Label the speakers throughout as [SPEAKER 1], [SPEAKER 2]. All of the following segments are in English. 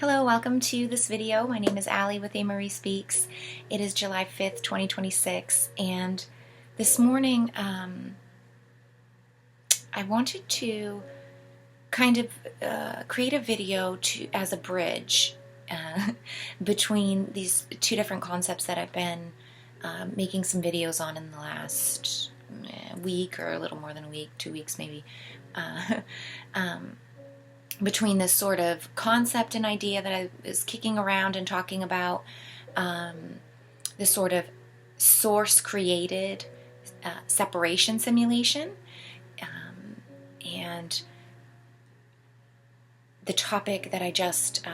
[SPEAKER 1] Hello, welcome to this video. My name is Allie with A. Marie Speaks. It is July 5th, 2026, and this morning I wanted to kind of create a video as a bridge between these two different concepts that I've been making some videos on in the last week, or a little more than a week, 2 weeks maybe. Between this sort of concept and idea that I was kicking around and talking about, this sort of source-created separation simulation, and the topic that I just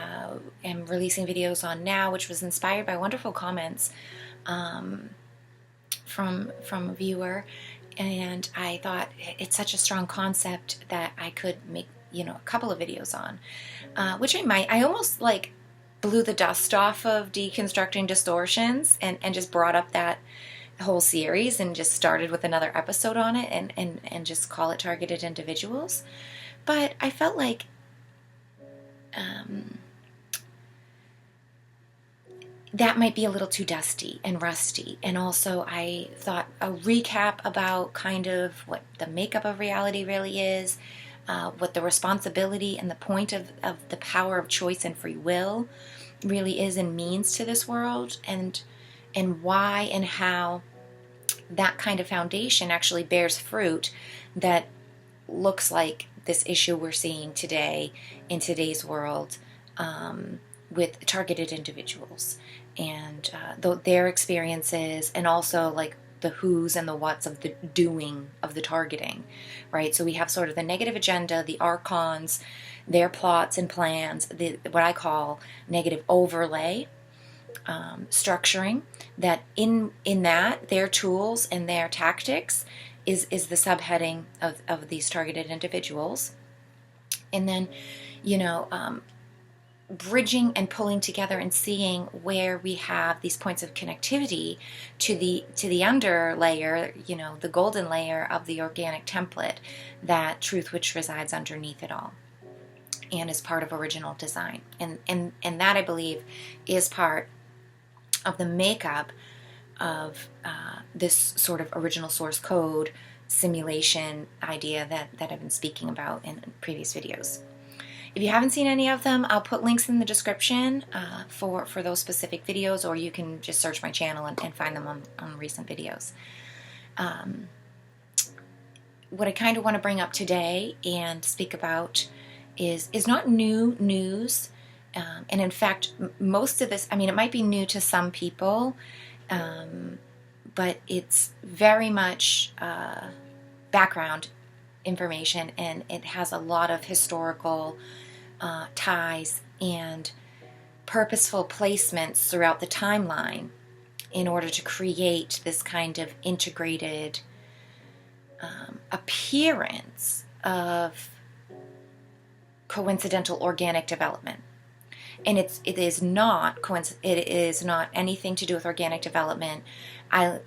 [SPEAKER 1] am releasing videos on now, which was inspired by wonderful comments from a viewer, and I thought it's such a strong concept that I could make a couple of videos on, which I almost like blew the dust off of deconstructing distortions and just brought up that whole series and just started with another episode on it and just call it Targeted Individuals. But I felt like that might be a little too dusty and rusty, and also I thought a recap about kind of what the makeup of reality really is, what the responsibility and the point of the power of choice and free will really is and means to this world, and why and how that kind of foundation actually bears fruit that looks like this issue we're seeing today in today's world, with targeted individuals and their experiences, and also like the who's and the what's of the doing of the targeting, right? So we have sort of the negative agenda, the archons, their plots and plans, what I call negative overlay structuring, that in that their tools and their tactics is the subheading of these targeted individuals. And then, bridging and pulling together and seeing where we have these points of connectivity to the under layer, the golden layer of the organic template, that truth which resides underneath it all and is part of original design. And that, I believe, is part of the makeup of this sort of original source code simulation idea that I've been speaking about in previous videos. If you haven't seen any of them, I'll put links in the description for those specific videos, or you can just search my channel and find them on recent videos. What I kind of want to bring up today and speak about is not new news, and in fact, most of this, it might be new to some people, but it's very much background information, and it has a lot of historical ties and purposeful placements throughout the timeline in order to create this kind of integrated appearance of coincidental organic development. And it is not anything to do with organic development. I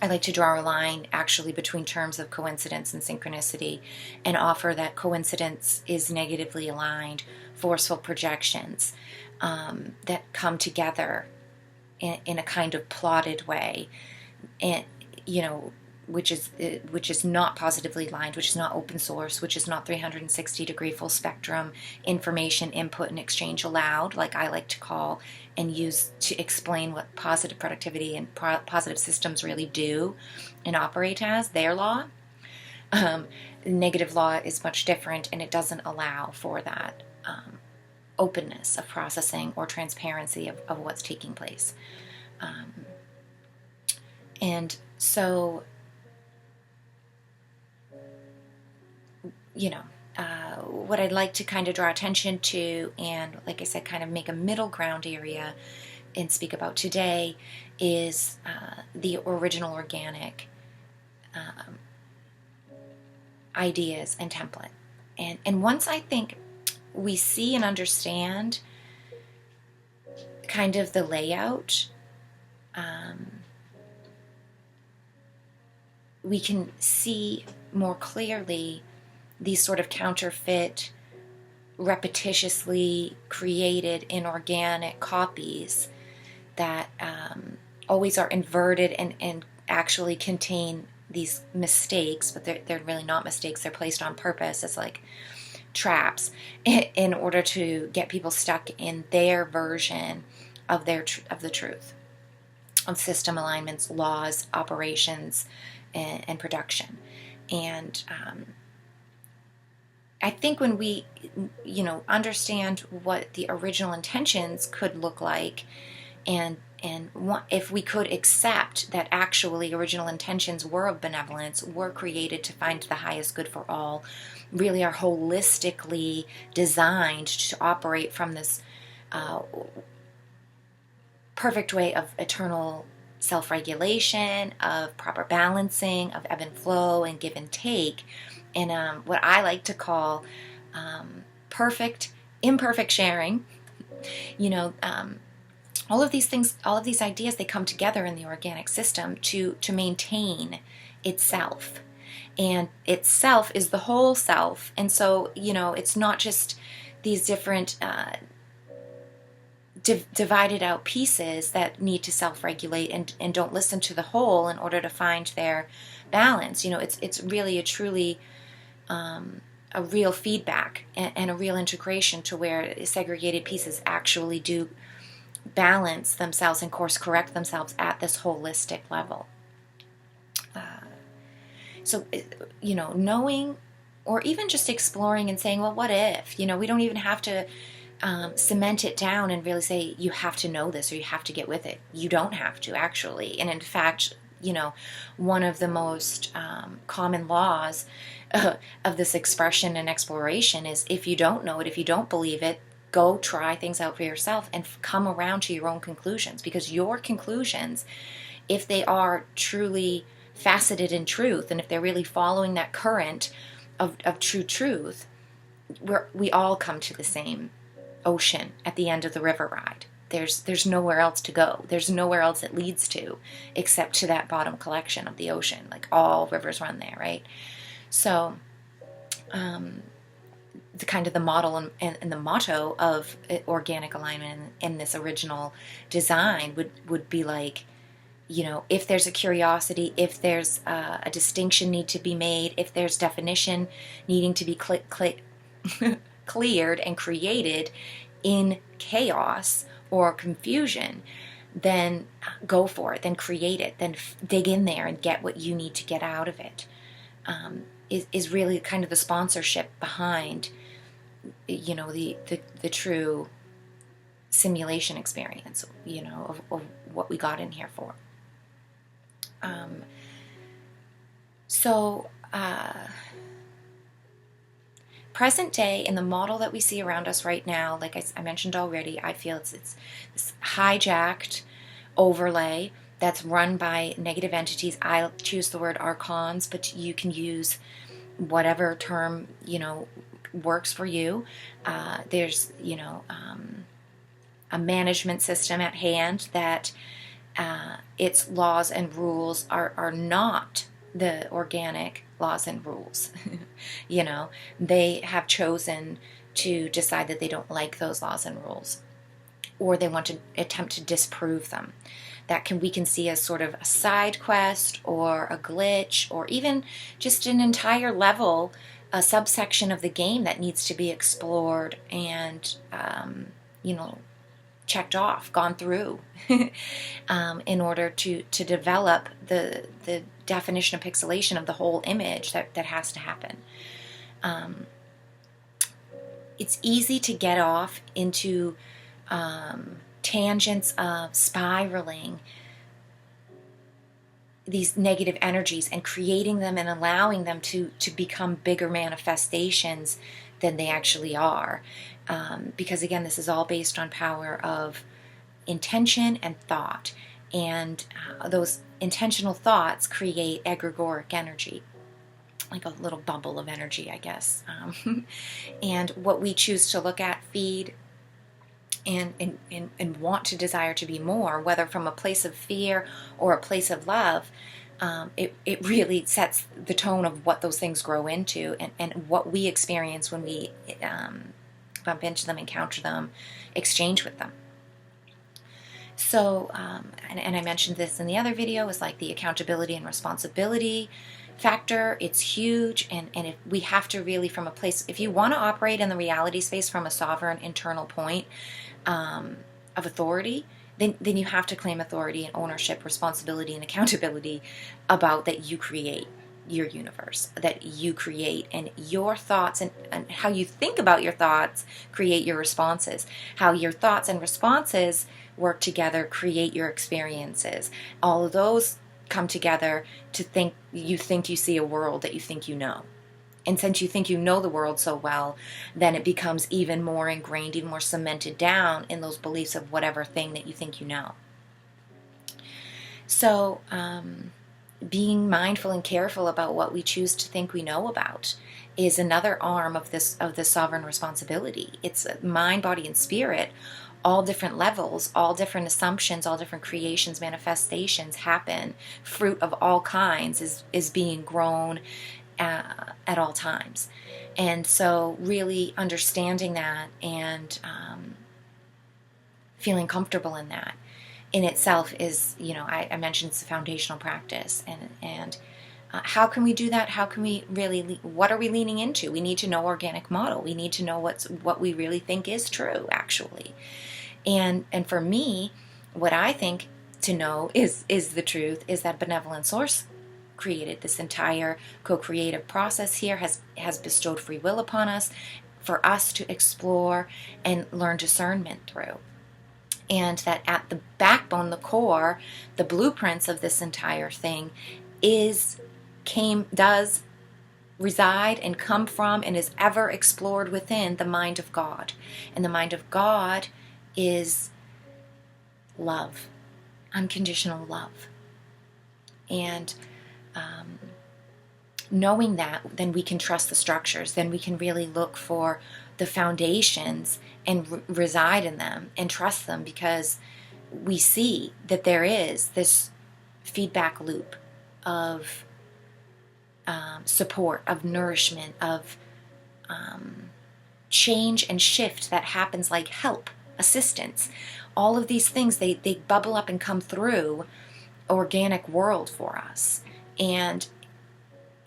[SPEAKER 1] like to draw a line actually between terms of coincidence and synchronicity, and offer that coincidence is negatively aligned, forceful projections that come together in a kind of plotted way, and which is not positively aligned, which is not open source, which is not 360-degree full spectrum information input and exchange allowed, like I like to call and use to explain what positive productivity and positive systems really do and operate as their law. Negative law is much different, and it doesn't allow for that openness of processing or transparency of what's taking place. And so, what I'd like to kind of draw attention to, and like I said, kind of make a middle ground area and speak about today, is the original organic ideas and template. And once I think we see and understand kind of the layout, we can see more clearly these sort of counterfeit repetitiously created inorganic copies that always are inverted and actually contain these mistakes, but they're really not mistakes. They're placed on purpose as like traps in order to get people stuck in their version of of the truth, of system alignments, laws, operations, and production. And I think when we, understand what the original intentions could look like, and if we could accept that actually original intentions were of benevolence, were created to find the highest good for all, really are holistically designed to operate from this perfect way of eternal self-regulation, of proper balancing, of ebb and flow and give and take, and what I like to call perfect, imperfect sharing. All of these things, all of these ideas, they come together in the organic system to maintain itself. And itself is the whole self. And so, it's not just these different divided out pieces that need to self-regulate and don't listen to the whole in order to find their balance. It's really a truly a real feedback and a real integration to where segregated pieces actually do balance themselves and course correct themselves at this holistic level. So, knowing, or even just exploring and saying, well, what if? We don't even have to cement it down and really say, you have to know this or you have to get with it. You don't have to, actually. And in fact, one of the most common laws of this expression and exploration is, if you don't know it, if you don't believe it, go try things out for yourself and come around to your own conclusions. Because your conclusions, if they are truly faceted in truth, and if they're really following that current of true truth, we all come to the same ocean at the end of the river ride. There's nowhere else to go. There's nowhere else it leads to except to that bottom collection of the ocean. Like, all rivers run there, right? So the kind of the model and the motto of organic alignment in this original design would be like, if there's a curiosity, if there's a distinction need to be made, if there's definition needing to be cleared and created in chaos or confusion, then go for it, then create it, then dig in there and get what you need to get out of it. Is really kind of the sponsorship behind, the true simulation experience, of what we got in here for. Present day, in the model that we see around us right now, like I mentioned already, I feel it's this hijacked overlay that's run by negative entities. I choose the word archons, but you can use whatever term, works for you. There's, a management system at hand that its laws and rules are not the organic laws and rules. They have chosen to decide that they don't like those laws and rules, or they want to attempt to disprove them. We can see as sort of a side quest or a glitch, or even just an entire level, a subsection of the game that needs to be explored and, checked off, gone through, in order to develop the definition of pixelation of the whole image that has to happen. It's easy to get off into tangents of spiraling these negative energies and creating them and allowing them to become bigger manifestations than they actually are. Because again, this is all based on power of intention and thought. And those intentional thoughts create egregoric energy, like a little bubble of energy, I guess. And what we choose to look at, feed, and want to desire to be more, whether from a place of fear or a place of love, it really sets the tone of what those things grow into, and what we experience when we bump into them, encounter them, exchange with them. So, and I mentioned this in the other video, is like the accountability and responsibility factor. It's huge, and if we have to really, from a place, if you want to operate in the reality space from a sovereign internal point of authority, then you have to claim authority and ownership, responsibility and accountability about that you create your universe, that you create, and your thoughts and how you think about your thoughts create your responses. How your thoughts and responses work together create your experiences. All of those come together to think you see a world that you think you know. And since you think you know the world so well, then it becomes even more ingrained, even more cemented down in those beliefs of whatever thing that you think you know. So, being mindful and careful about what we choose to think we know about is another arm of this sovereign responsibility. It's mind, body, and spirit, all different levels, all different assumptions, all different creations, manifestations happen. Fruit of all kinds is being grown at all times. And so really understanding that and feeling comfortable in that in itself is, I mentioned it's a foundational practice. And how can we do that? How can we really, what are we leaning into? We need to know organic model. We need to know what we really think is true, actually. And for me, what I think to know is the truth, is that benevolent source created this entire co-creative process here, has bestowed free will upon us for us to explore and learn discernment through. And that at the backbone, the core, the blueprints of this entire thing does reside and come from and is ever explored within the mind of God. And the mind of God is love, unconditional love. And knowing that, then we can trust the structures. Then we can really look for the foundations and reside in them and trust them, because we see that there is this feedback loop of support, of nourishment, of change and shift that happens, like help, assistance. All of these things, they bubble up and come through organic world for us. And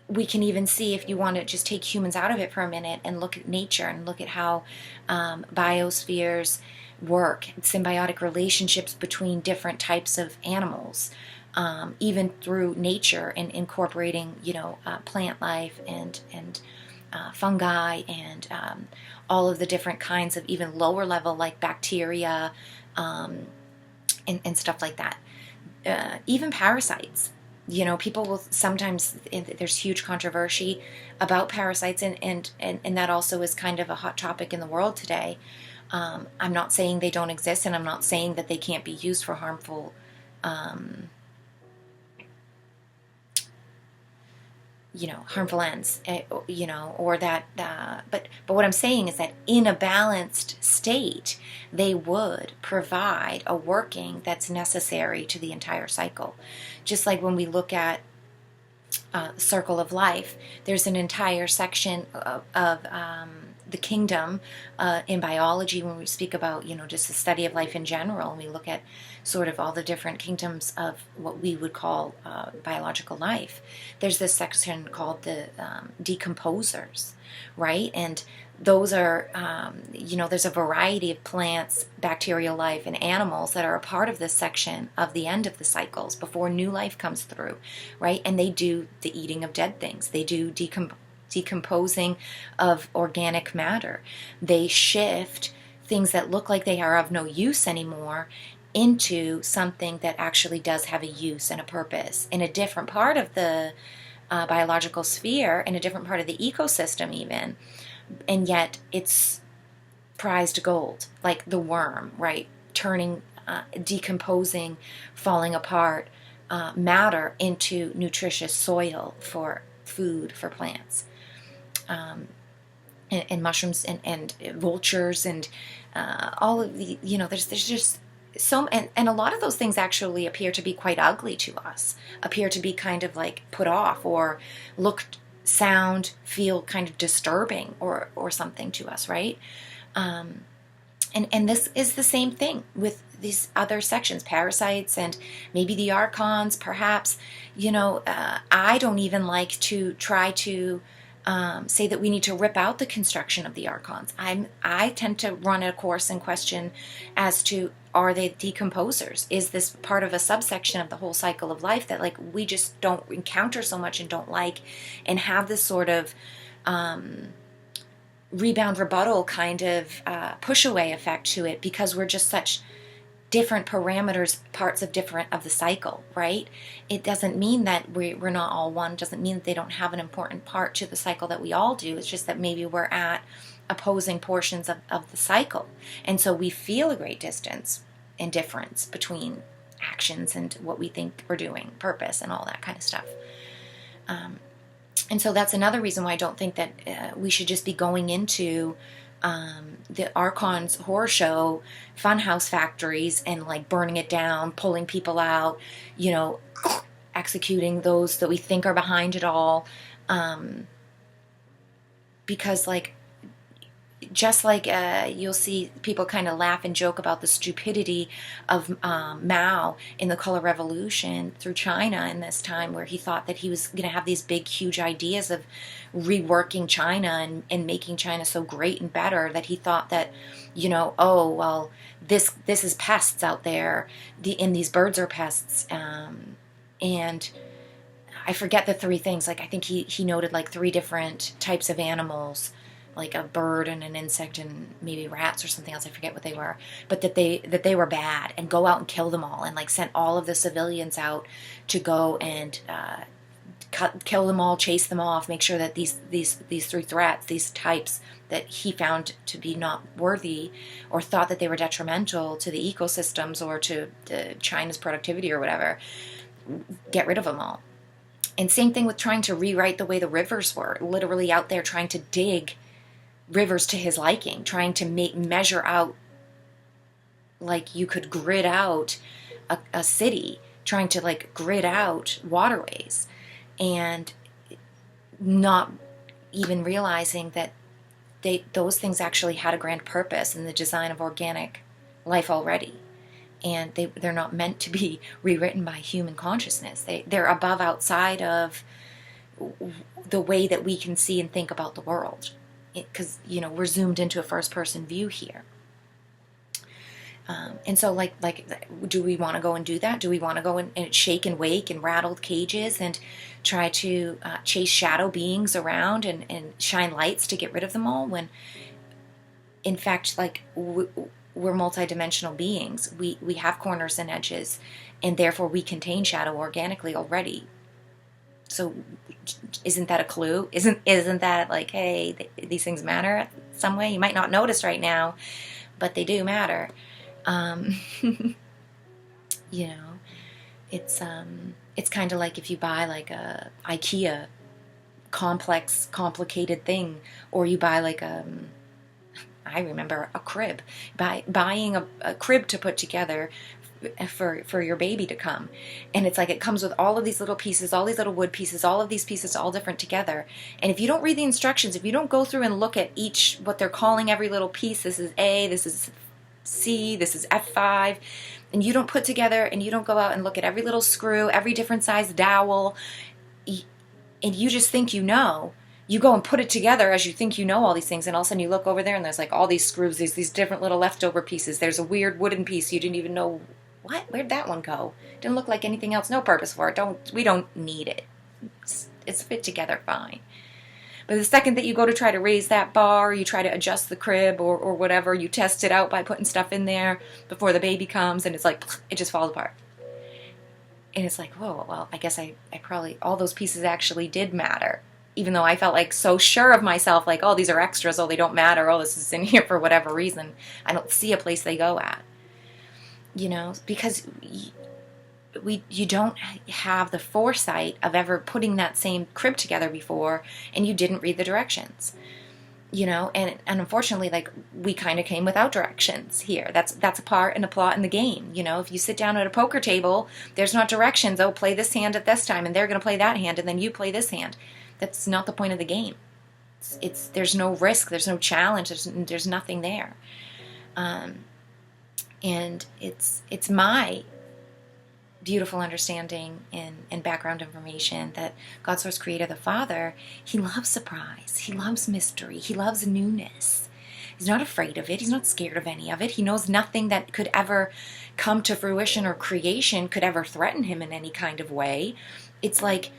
[SPEAKER 1] we can even see, if you want to just take humans out of it for a minute and look at nature and look at how biospheres work, symbiotic relationships between different types of animals, even through nature, and incorporating, plant life and fungi and all of the different kinds of even lower level, like bacteria and stuff like that. Even parasites. People will sometimes, there's huge controversy about parasites, and that also is kind of a hot topic in the world today. I'm not saying they don't exist, and I'm not saying that they can't be used for harmful harmful ends, or that, but what I'm saying is that in a balanced state, they would provide a working that's necessary to the entire cycle. Just like when we look at circle of life, there's an entire section of the kingdom in biology, when we speak about, just the study of life in general, and we look at sort of all the different kingdoms of what we would call biological life. There's this section called the decomposers, right? And those are, there's a variety of plants, bacterial life, and animals that are a part of this section of the end of the cycles before new life comes through, right? And they do the eating of dead things. They do decomposing of organic matter. They shift things that look like they are of no use anymore into something that actually does have a use and a purpose in a different part of the biological sphere, in a different part of the ecosystem even. And yet it's prized gold, like the worm, right? Turning, decomposing, falling apart matter into nutritious soil for food for plants. And mushrooms and vultures and all of the, there's just so, and a lot of those things actually appear to be quite ugly to us, appear to be kind of like put off or looked sound feel kind of disturbing or something to us, right? And this is the same thing with these other sections, parasites and maybe the archons, perhaps. I don't even like to try to say that we need to rip out the construction of the archons. I tend to run a course and question as to, are they decomposers? Is this part of a subsection of the whole cycle of life that like we just don't encounter so much and don't like, and have this sort of rebound rebuttal kind of push away effect to it, because we're just such different parameters, parts of the cycle, right? It doesn't mean that we're not all one. It doesn't mean that they don't have an important part to the cycle that we all do. It's just that maybe we're at opposing portions of the cycle. And so we feel a great distance and difference between actions and what we think we're doing, purpose and all that kind of stuff. And so that's another reason why I don't think that we should just be going into the Archons horror show funhouse factories and like burning it down, pulling people out, executing those that we think are behind it all. Because like, just like you'll see people kind of laugh and joke about the stupidity of Mao in the Color Revolution through China in this time, where he thought that he was going to have these big, huge ideas of reworking China and making China so great and better, that he thought that, oh, well, this is pests out there, and these birds are pests. And I forget the three things. Like, I think he noted like 3 different types of animals, like a bird and an insect and maybe rats or something else. I forget what they were, but that they were bad, and go out and kill them all, and like sent all of the civilians out to go and kill them all, chase them off, make sure that these 3 threats, these types that he found to be not worthy or thought that they were detrimental to the ecosystems or to China's productivity or whatever, get rid of them all. And same thing with trying to rewrite the way the rivers were, literally out there trying to dig rivers to his liking, trying to measure out, like you could grid out a city, trying to like grid out waterways, and not even realizing that those things actually had a grand purpose in the design of organic life already. And they're not meant to be rewritten by human consciousness. They're above, outside of the way that we can see and think about the world. Because, we're zoomed into a first-person view here. And so, like, do we want to go and do that? Do we want to go and shake and wake and rattle cages and try to chase shadow beings around and shine lights to get rid of them all? When, in fact, like, we're multidimensional beings. We have corners and edges, and therefore we contain shadow organically already. So isn't that a clue? Isn't that like, hey, these things matter some way? You might not notice right now, but they do matter. It's kind of like if you buy like a IKEA complicated thing, or you buy like I remember a crib, buying a crib to put together for your baby to come. And it's like it comes with all of these little pieces, all these little wood pieces, all of these pieces all different together. And if you don't read the instructions, if you don't go through and look at each, what they're calling every little piece, this is A, this is C, this is F5, and you don't put together and you don't go out and look at every little screw, every different size dowel, and you just think you go and put it together as you think you know all these things, and all of a sudden you look over there and there's like all these screws, these different little leftover pieces. There's a weird wooden piece you didn't even know, where'd that one go? Didn't look like anything else, no purpose for it. We don't need it. It's fit together fine. But the second that you go to try to raise that bar, you try to adjust the crib or whatever, you test it out by putting stuff in there before the baby comes, and it's like, it just falls apart. And it's like, whoa, well, I guess I probably, all those pieces actually did matter. Even though I felt like so sure of myself, like, oh, these are extras, oh, they don't matter, oh, this is in here for whatever reason. I don't see a place they go at. Because you don't have the foresight of ever putting that same crib together before, and you didn't read the directions. And unfortunately, like, we kind of came without directions here. That's a part and a plot in the game. If you sit down at a poker table, there's not directions. Oh, play this hand at this time, and they're going to play that hand, and then you play this hand. That's not the point of the game. There's no risk, there's no challenge, there's nothing there. And it's my beautiful understanding and background information that God, Source, Creator, the Father, He loves surprise. He loves mystery. He loves newness. He's not afraid of it. He's not scared of any of it. He knows nothing that could ever come to fruition or creation could ever threaten Him in any kind of way. It's like,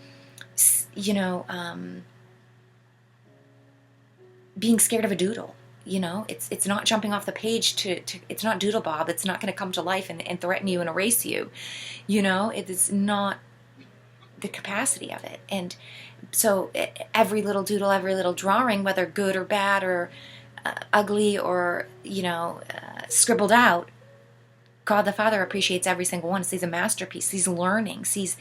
[SPEAKER 1] being scared of a doodle. It's not jumping off the page to it's not Doodle Bob. It's not going to come to life and threaten you and erase you. It is not the capacity of it. And so every little doodle, every little drawing, whether good or bad or ugly or, scribbled out, God the Father appreciates every single one. Sees a masterpiece, sees learning, sees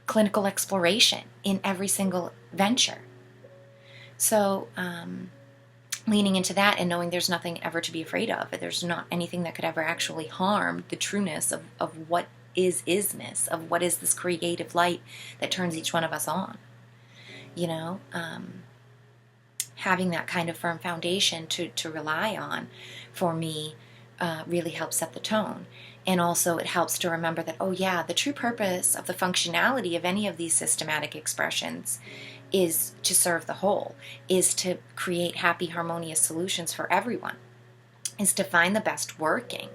[SPEAKER 1] clinical exploration in every single venture. So, leaning into that and knowing there's nothing ever to be afraid of. There's not anything that could ever actually harm the trueness of what is isness, of what is this creative light that turns each one of us on. Having that kind of firm foundation to rely on, for me, really helps set the tone. And also it helps to remember that, the true purpose of the functionality of any of these systematic expressions is to serve the whole, is to create happy, harmonious solutions for everyone, is to find the best working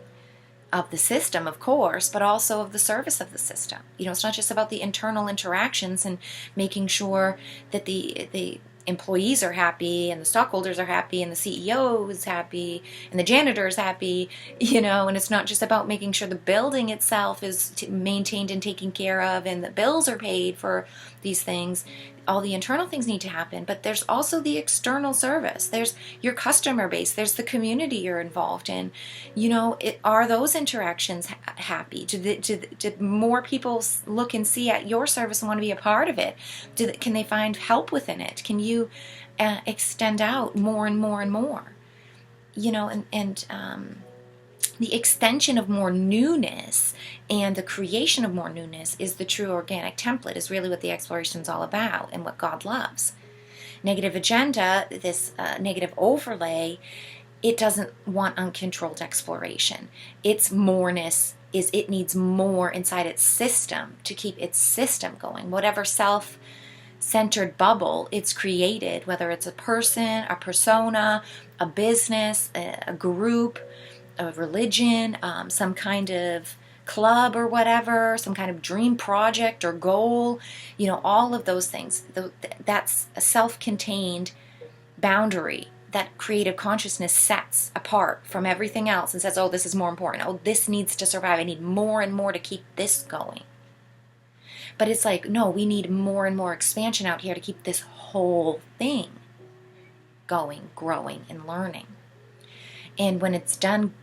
[SPEAKER 1] of the system, of course, but also of the service of the system. It's not just about the internal interactions and making sure that the employees are happy and the stockholders are happy and the CEO is happy and the janitor is happy, and it's not just about making sure the building itself is maintained and taken care of and the bills are paid for these things. All the internal things need to happen, but there's also the external service. There's your customer base. There's the community you're involved in. Are those interactions happy? Do more people look and see at your service and want to be a part of it? Can they find help within it? Can you extend out more and more and more? The extension of more newness and the creation of more newness is the true organic template, is really what the exploration is all about and what God loves. Negative agenda, this negative overlay, it doesn't want uncontrolled exploration. Its moreness is it needs more inside its system to keep its system going. Whatever self-centered bubble it's created, whether it's a person, a persona, a business, a group, a religion, some kind of club or whatever, some kind of dream project or goal, all of those things. That's a self-contained boundary that creative consciousness sets apart from everything else and says, this is more important. This needs to survive. I need more and more to keep this going. But it's like, no, we need more and more expansion out here to keep this whole thing going, growing, and learning. And when it's done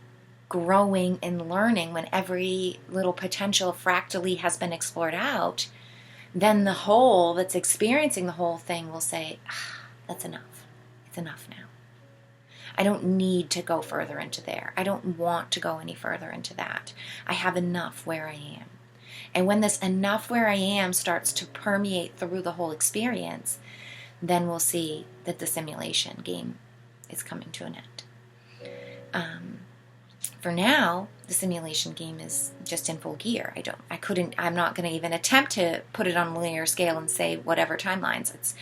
[SPEAKER 1] growing and learning, when every little potential fractally has been explored out, then the whole that's experiencing the whole thing will say, that's enough. It's enough now. I don't need to go further into there. I don't want to go any further into that. I have enough where I am. And when this enough where I am starts to permeate through the whole experience, then we'll see that the simulation game is coming to an end. For now, the simulation game is just in full gear. I'm not going to even attempt to put it on a linear scale and say whatever timelines.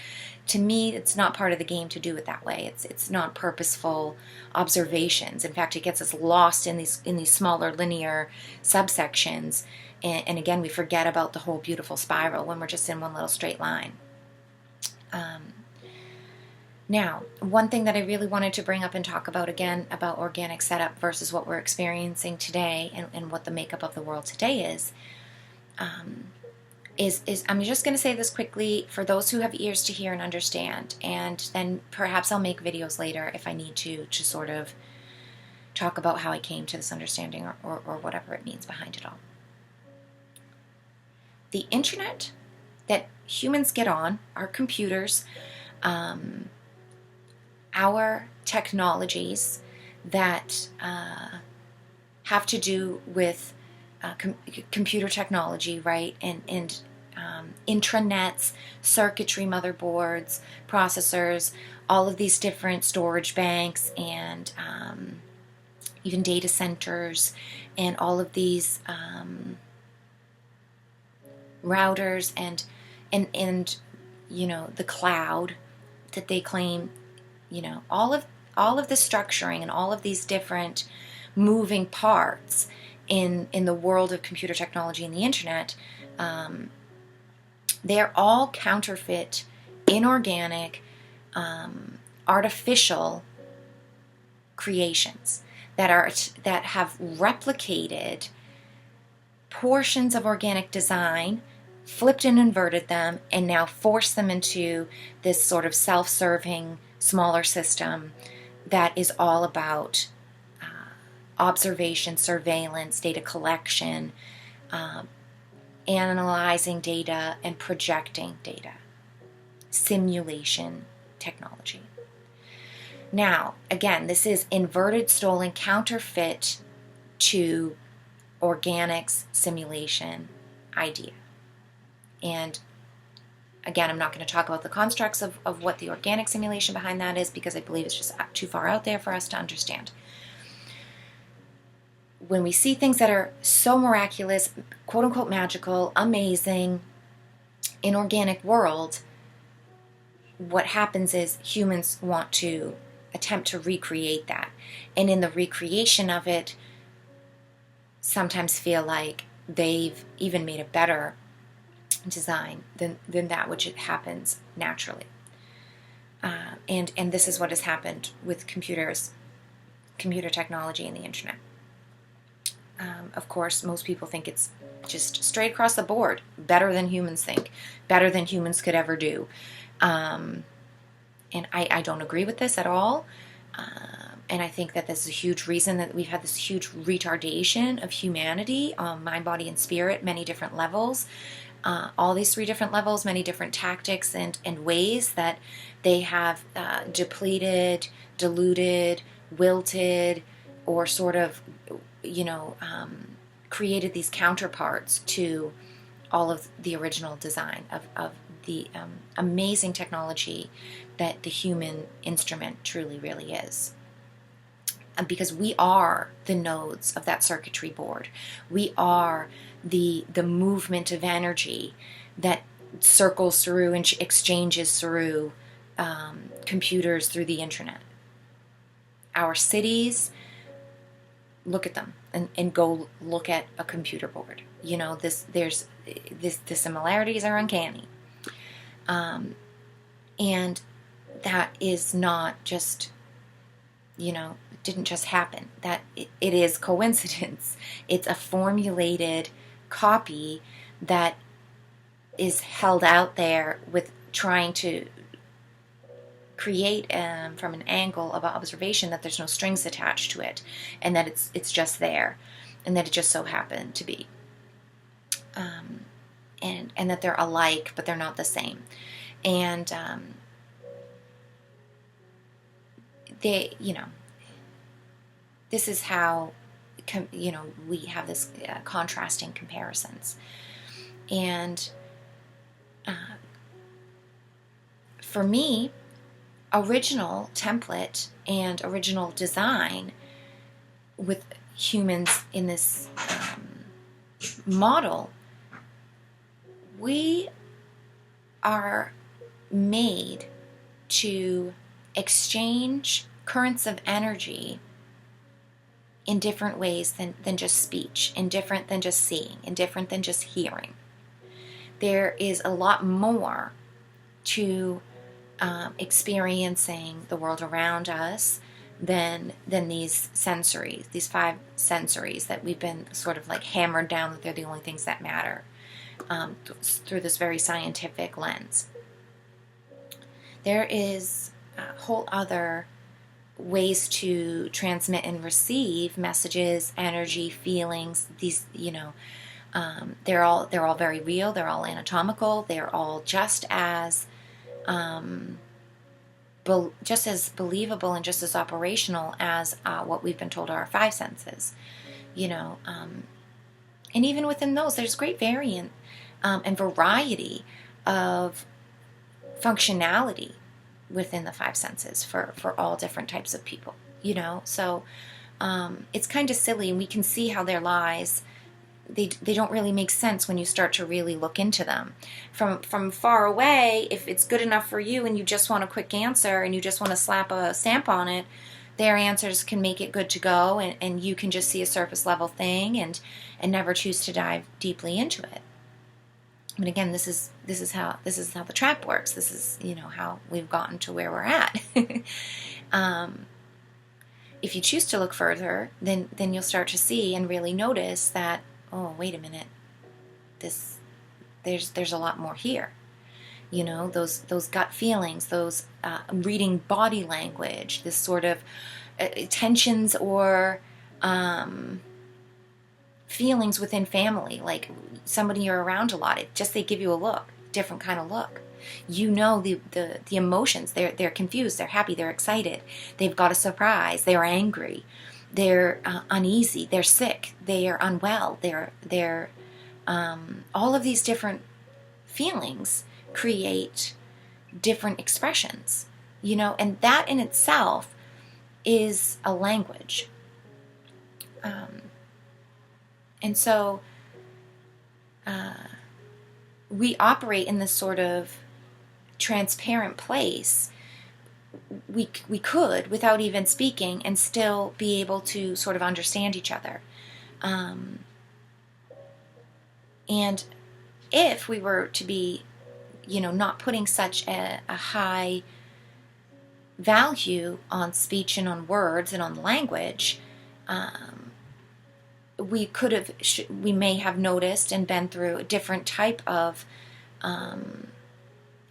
[SPEAKER 1] To me, it's not part of the game to do it that way. It's not purposeful observations. In fact, it gets us lost in these smaller linear subsections. And again, we forget about the whole beautiful spiral when we're just in one little straight line. Now, one thing that I really wanted to bring up and talk about again about organic setup versus what we're experiencing today and what the makeup of the world today is I'm just going to say this quickly for those who have ears to hear and understand, and then perhaps I'll make videos later if I need to sort of talk about how I came to this understanding or whatever it means behind it all. The internet that humans get on, our computers, our technologies that have to do with computer technology, right, and intranets, circuitry motherboards, processors, all of these different storage banks, and even data centers, and all of these routers, and the cloud that they claim, all of the structuring and all of these different moving parts in the world of computer technology and the internet, they're all counterfeit, inorganic, artificial creations that have replicated portions of organic design, flipped and inverted them, and now forced them into this sort of self-serving, smaller system that is all about observation, surveillance, data collection, analyzing data, and projecting data. Simulation technology. Now, again, this is inverted, stolen, counterfeit to organics simulation idea. And again, I'm not going to talk about the constructs of what the organic simulation behind that is, because I believe it's just too far out there for us to understand. When we see things that are so miraculous, quote unquote magical, amazing, inorganic world, what happens is humans want to attempt to recreate that. And in the recreation of it, sometimes feel like they've even made a better design than that which it happens naturally. And this is what has happened with computer technology and the internet. Of course, most people think it's just straight across the board, better than humans think, better than humans could ever do. And I don't agree with this at all. And I think that this is a huge reason that we've had this huge retardation of humanity, mind, body, and spirit, many different levels. All these 3 different levels, many different tactics and ways that they have depleted, diluted, wilted, or sort of, created these counterparts to all of the original design of the amazing technology that the human instrument truly really is. Because we are the nodes of that circuitry board. We are the movement of energy that circles through and exchanges through computers, through the internet. Our cities, look at them and go look at a computer board. The similarities are uncanny. And that is not just, didn't just happen. That it is coincidence. It's a formulated copy that is held out there with trying to create from an angle of observation that there's no strings attached to it, and that it's just there, and that it just so happened to be, and that they're alike but they're not the same, and they, this is how we have this contrasting comparisons, and for me, original template and original design with humans in this model, we are made to exchange currents of energy in different ways than just speech, in different than just seeing, in different than just hearing. There is a lot more to experiencing the world around us than these sensories, these 5 sensories that we've been sort of like hammered down that they're the only things that matter through this very scientific lens. There is whole other ways to transmit and receive messages, energy, feelings. These, they're all very real. They're all anatomical. They're all just as believable and just as operational as what we've been told are our 5 senses. And even within those, there's great variant and variety of functionality within the five senses for all different types of people, you know? So it's kind of silly, and we can see how their lies, they don't really make sense when you start to really look into them. From far away, if it's good enough for you and you just want a quick answer and you just want to slap a stamp on it, their answers can make it good to go, and you can just see a surface level thing and never choose to dive deeply into it. But again, this is how the trap works. This is, you know, how we've gotten to where we're at. If you choose to look further, then you'll start to see and really notice that, oh, wait a minute, there's a lot more here. You know, those gut feelings, those reading body language, this sort of tensions or feelings within family, like somebody you're around a lot, they give you a look, different kind of look. You know the emotions. They're confused, they're happy, they're excited, they've got a surprise, they're angry, they're uneasy, they're sick, they are unwell, they're all of these different feelings create different expressions, you know, and that in itself is a language. And so we operate in this sort of transparent place. We could, without even speaking, and still be able to sort of understand each other. And if we were to be, you know, not putting such a high value on speech and on words and on language, we may have noticed and been through a different type of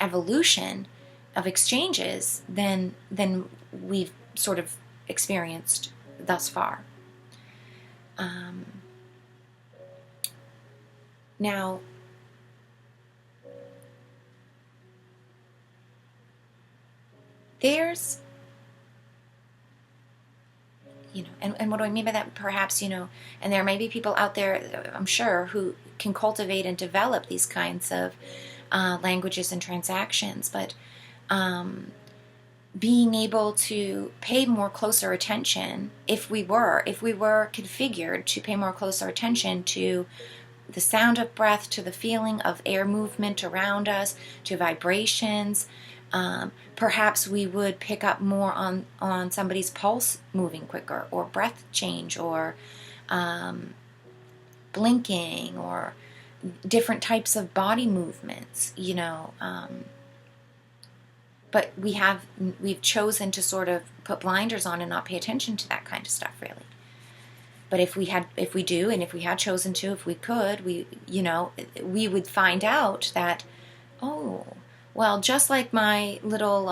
[SPEAKER 1] evolution of exchanges than we've sort of experienced thus far. Now, there's, you know, and what do I mean by that? Perhaps, you know, and there may be people out there, I'm sure, who can cultivate and develop these kinds of languages and transactions, but being able to pay more closer attention, if we were configured to pay more closer attention to the sound of breath, to the feeling of air movement around us, to vibrations, perhaps we would pick up more on somebody's pulse moving quicker, or breath change, or blinking, or different types of body movements, you know. But we've chosen to sort of put blinders on and not pay attention to that kind of stuff, really. But if we had chosen to, if we could, we would find out that, oh, well, just like my little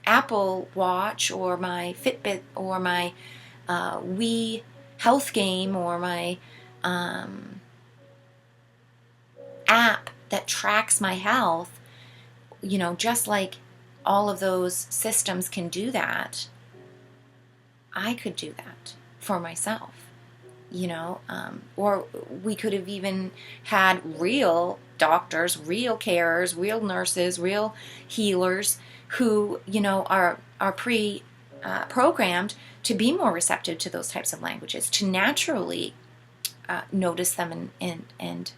[SPEAKER 1] Apple Watch, or my Fitbit, or my Wii health game, or my app that tracks my health, you know, just like all of those systems can do that, I could do that for myself, you know, or we could have even had real doctors, real carers, real nurses, real healers who, you know, are programmed to be more receptive to those types of languages, to naturally notice them and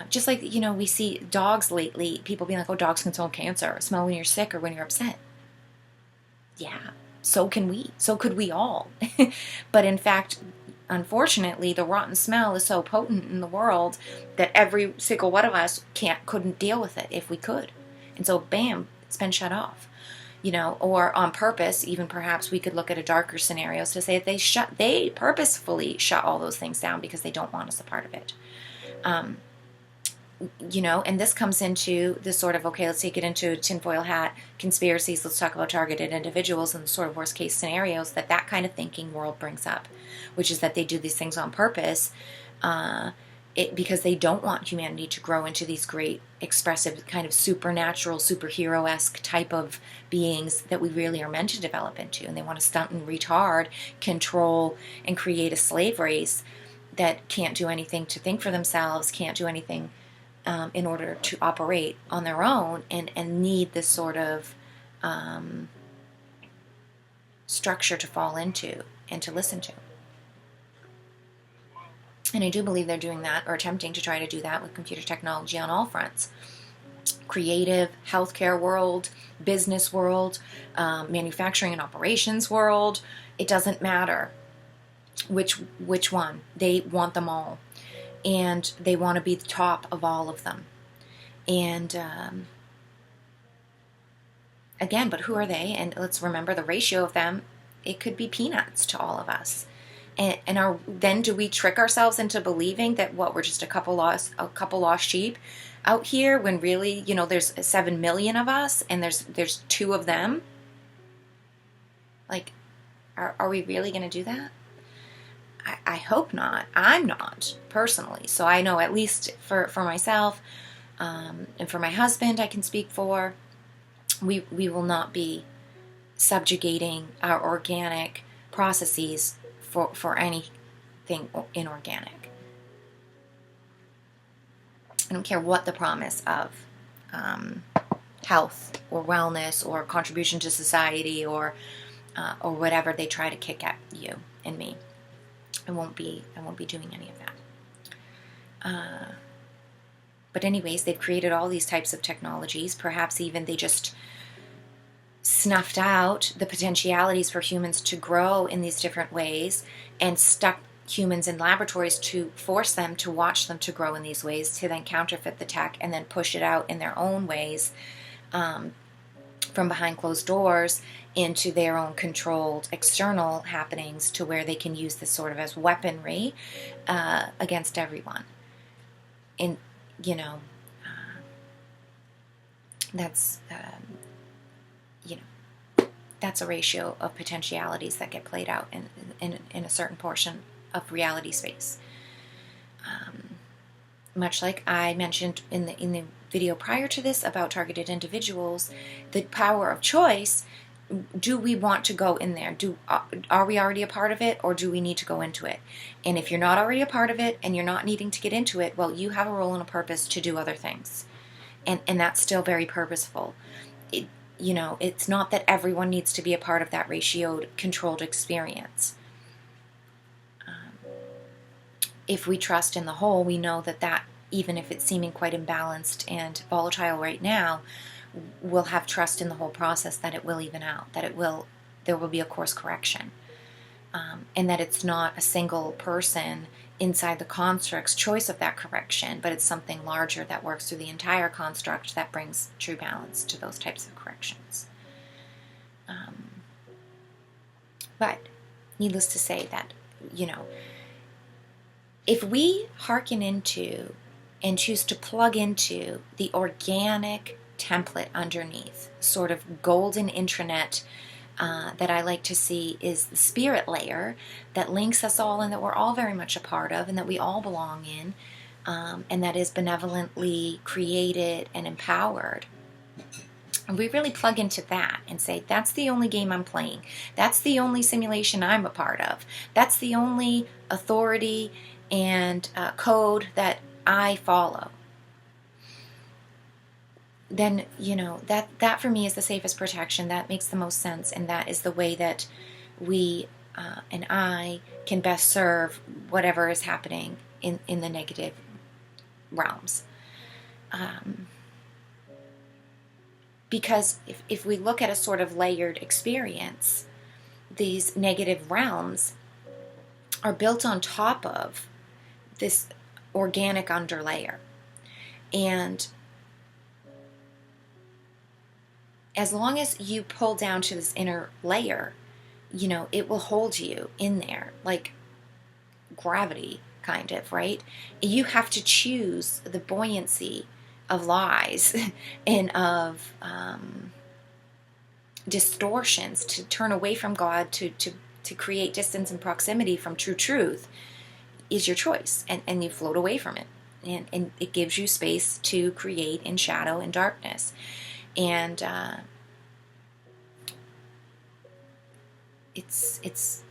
[SPEAKER 1] just like, you know, we see dogs lately, people being like, oh, dogs can smell cancer, smell when you're sick or when you're upset. Yeah, so can we. So could we all. But in fact, unfortunately, the rotten smell is so potent in the world that every single one of us couldn't deal with it if we could. And so, bam, it's been shut off. You know, or on purpose, even perhaps we could look at a darker scenarios to say that they purposefully shut all those things down because they don't want us a part of it. You know, and this comes into this sort of, okay, let's take it into tinfoil hat conspiracies. Let's talk about targeted individuals and the sort of worst case scenarios that kind of thinking world brings up, which is that they do these things on purpose because they don't want humanity to grow into these great, expressive, kind of supernatural, superhero-esque type of beings that we really are meant to develop into. And they want to stunt and retard, control, and create a slave race that can't do anything to think for themselves, can't do anything in order to operate on their own, and need this sort of structure to fall into and to listen to. And I do believe they're doing that, or attempting to try to do that, with computer technology on all fronts. Creative, healthcare world, business world, manufacturing and operations world. It doesn't matter which one. They want them all. And they want to be the top of all of them. And again, but who are they? And let's remember the ratio of them. It could be peanuts to all of us. And then do we trick ourselves into believing that we're just a couple lost sheep out here, when really, there's 7 million of us and there's 2 of them? Like, are we really going to do that? I hope not. I'm not, personally. So I know, at least for myself, and for my husband, I can speak for, we will not be subjugating our organic processes for anything inorganic. I don't care what the promise of health or wellness or contribution to society or whatever they try to kick at you and me. I won't be doing any of that. But anyways, they've created all these types of technologies. Perhaps even they just snuffed out the potentialities for humans to grow in these different ways and stuck humans in laboratories to force them to watch them to grow in these ways, to then counterfeit the tech and then push it out in their own ways, from behind closed doors into their own controlled external happenings, to where they can use this sort of as weaponry against everyone. And that's that's a ratio of potentialities that get played out in a certain portion of reality space. Much like I mentioned in the video prior to this about targeted individuals, the power of choice. Do we want to go in there? Are we already a part of it, or do we need to go into it? And if you're not already a part of it and you're not needing to get into it, well, you have a role and a purpose to do other things. And that's still very purposeful. It's not that everyone needs to be a part of that ratioed, controlled experience. If we trust in the whole, we know that even if it's seeming quite imbalanced and volatile right now, we'll have trust in the whole process that it will even out, that there will be a course correction, and that it's not a single person inside the construct's choice of that correction, but it's something larger that works through the entire construct that brings true balance to those types of corrections. But needless to say that, if we hearken into and choose to plug into the organic template underneath, sort of golden intranet that I like to see is the spirit layer that links us all and that we're all very much a part of and that we all belong in, and that is benevolently created and empowered. And we really plug into that and say, that's the only game I'm playing. That's the only simulation I'm a part of. That's the only authority and code that I follow. Then, that for me is the safest protection. That makes the most sense, and that is the way that we and I can best serve whatever is happening in the negative realms. Because if we look at a sort of layered experience, these negative realms are built on top of this organic underlayer. And as long as you pull down to this inner layer, it will hold you in there like gravity, kind of, right? You have to choose the buoyancy of lies and of distortions, to turn away from God, to create distance and proximity from true truth is your choice, and you float away from it, and it gives you space to create in shadow and darkness. And it's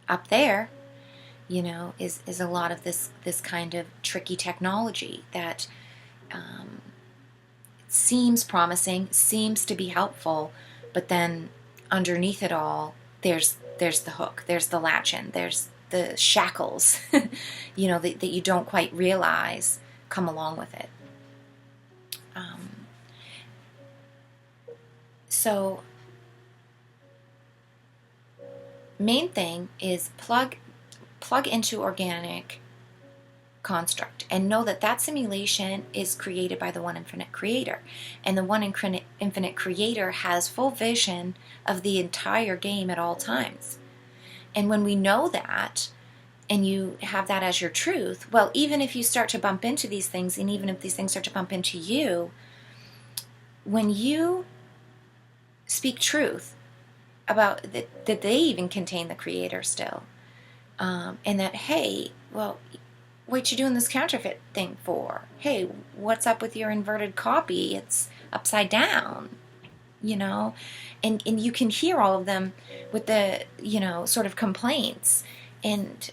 [SPEAKER 1] up there, is a lot of this kind of tricky technology that seems promising, seems to be helpful, but then underneath it all, there's the hook, there's the latch-in, there's the shackles, that you don't quite realize come along with it. So main thing is plug into organic construct and know that simulation is created by the one infinite creator, and the one infinite creator has full vision of the entire game at all times. And when we know that, and you have that as your truth, well, even if you start to bump into these things, and even if these things start to bump into you, when you speak truth about that they even contain the creator still, and that, hey, well, what you doing this counterfeit thing for? Hey, what's up with your inverted copy? It's upside down, and you can hear all of them with the, sort of complaints and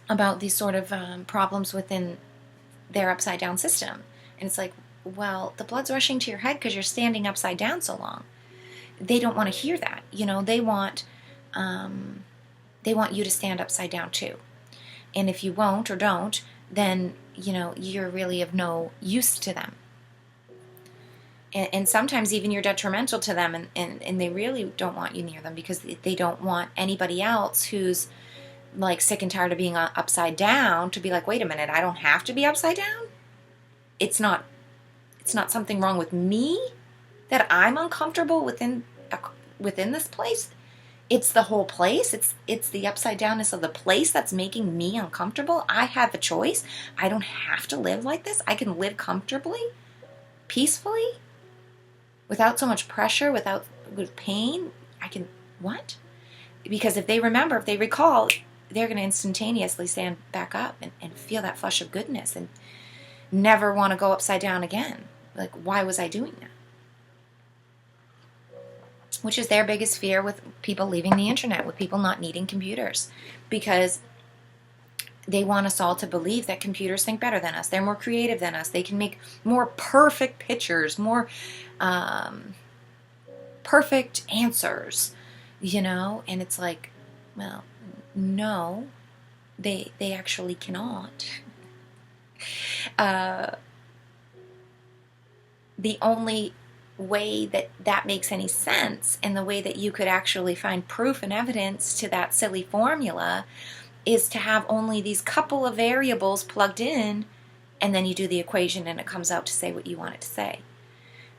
[SPEAKER 1] about these sort of problems within their upside down system. And it's like, well, the blood's rushing to your head because you're standing upside down so long. They don't want to hear that. They want you to stand upside down too. And if you won't or don't, then, you're really of no use to them. And sometimes even you're detrimental to them, and they really don't want you near them because they don't want anybody else who's like sick and tired of being upside down to be like, wait a minute, I don't have to be upside down? It's not something wrong with me that I'm uncomfortable within this place. It's the whole place. It's the upside downness of the place that's making me uncomfortable. I have a choice. I don't have to live like this. I can live comfortably, peacefully, without so much pressure, with pain. I can, what? Because if they recall, they're going to instantaneously stand back up and feel that flush of goodness and never want to go upside down again. Like, why was I doing that? Which is their biggest fear with people leaving the internet, with people not needing computers, because they want us all to believe that computers think better than us. They're more creative than us. They can make more perfect pictures, more perfect answers, and it's like, well, no, they actually cannot. The only way that makes any sense, and the way that you could actually find proof and evidence to that silly formula, is to have only these couple of variables plugged in, and then you do the equation and it comes out to say what you want it to say.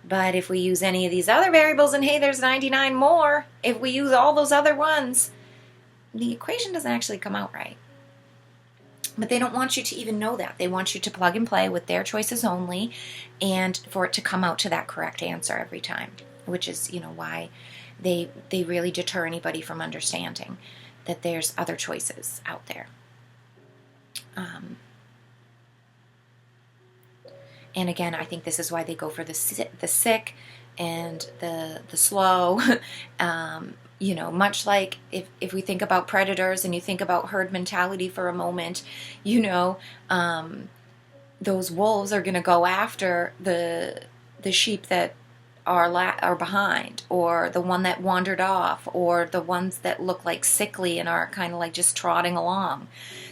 [SPEAKER 1] But if we use any of these other variables, and hey, there's 99 more, if we use all those other ones, the equation doesn't actually come out right. But they don't want you to even know that. They want you to plug and play with their choices only, and for it to come out to that correct answer every time, which is, why they really deter anybody from understanding that there's other choices out there. And again, I think this is why they go for the sick and the slow. Much like if we think about predators and you think about herd mentality for a moment, those wolves are going to go after the sheep that are behind, or the one that wandered off, or the ones that look like sickly and are kind of like just trotting along.